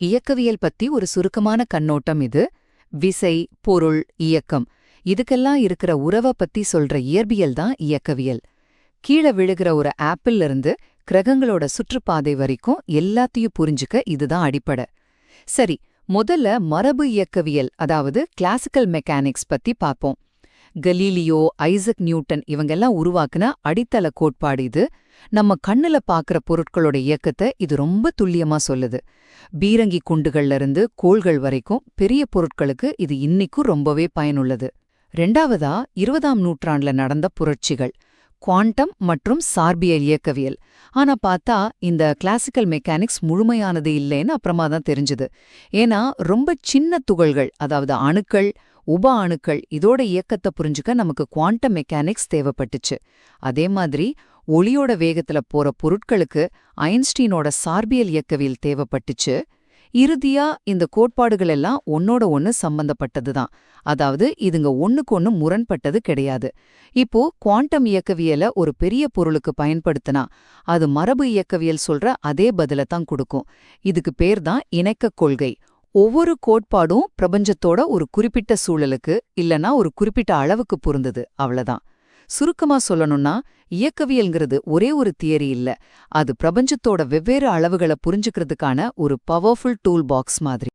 இயக்கவியல் பத்தி ஒரு சுருக்கமான கண்ணோட்டம் இது. விசை, பொருள், இயக்கம் இதுக்கெல்லாம் இருக்கிற உறவ பத்தி சொல்ற இயற்பியல் தான் இயக்கவியல். கீழ விழுகிற ஒரு ஆப்பிள்ல இருந்து கிரகங்களோட சுற்றுப்பாதை வரைக்கும் எல்லாத்தையும் புரிஞ்சுக்க இதுதான் அடிப்படை. சரி, முதல்ல மரபு இயக்கவியல், அதாவது கிளாசிக்கல் மெக்கானிக்ஸ் பத்தி பார்ப்போம். கலீலியோ, ஐசக் நியூட்டன் இவங்கெல்லாம் உருவாக்குன அடித்தள கோட்பாடு இது. நம்ம கண்ணுல பாக்குற பொருட்களோட இயக்கத்தை இது ரொம்ப துல்லியமா சொல்லுது. பீரங்கி குண்டுகள்ல இருந்து கோள்கள் வரைக்கும் பெரிய பொருட்களுக்கு இது இன்னிக்கும் ரொம்பவே பயனுள்ளது. ரெண்டாவதா 20ஆம் நூற்றாண்டுல நடந்த புரட்சிகள், குவாண்டம் மற்றும் சார்பியல் இயக்கவியல். ஆனா பார்த்தா இந்த கிளாசிக்கல் மெக்கானிக்ஸ் முழுமையானது இல்லைன்னு அப்புறமா தான் தெரிஞ்சுது. ஏன்னா ரொம்ப சின்ன துகள்கள், அதாவது அணுக்கள், உப அணுக்கள் இதோட இயக்கத்தை புரிஞ்சுக்க நமக்கு குவாண்டம் மெக்கானிக்ஸ் தேவைப்பட்டுச்சு. அதே மாதிரி ஒளியோட வேகத்துல போற பொருட்களுக்கு ஐன்ஸ்டீனோட சார்பியல் இயக்கவியல் தேவைப்பட்டுச்சு. இறுதியா இந்த கோட்பாடுகள் எல்லாம் ஒன்னோட ஒன்னு சம்பந்தப்பட்டதுதான். அதாவது இதுங்க ஒண்ணுக்கு ஒன்னு முரண்பட்டது கிடையாது. இப்போ குவாண்டம் இயக்கவியலை ஒரு பெரிய பொருளுக்கு பயன்படுத்தினா அது மரபு இயக்கவியல் சொல்ற அதே பதில தான் கொடுக்கும். இதுக்கு பேர் தான் இணக்கக் கொள்கை. ஒவ்வொரு கோட்பாடும் பிரபஞ்சத்தோட ஒரு குறிப்பிட்ட சூழலுக்கு இல்லனா ஒரு குறிப்பிட்ட அளவுக்கு பொருந்தது, அவ்வளவுதான். சுருக்கமா சொல்லணும்னா இயக்கவியல்ங்கிறது ஒரே ஒரு தியரி இல்ல, அது பிரபஞ்சத்தோட வெவ்வேறு அளவுகளை புரிஞ்சுக்கிறதுக்கான ஒரு பவர்ஃபுல் டூல் பாக்ஸ் மாதிரி.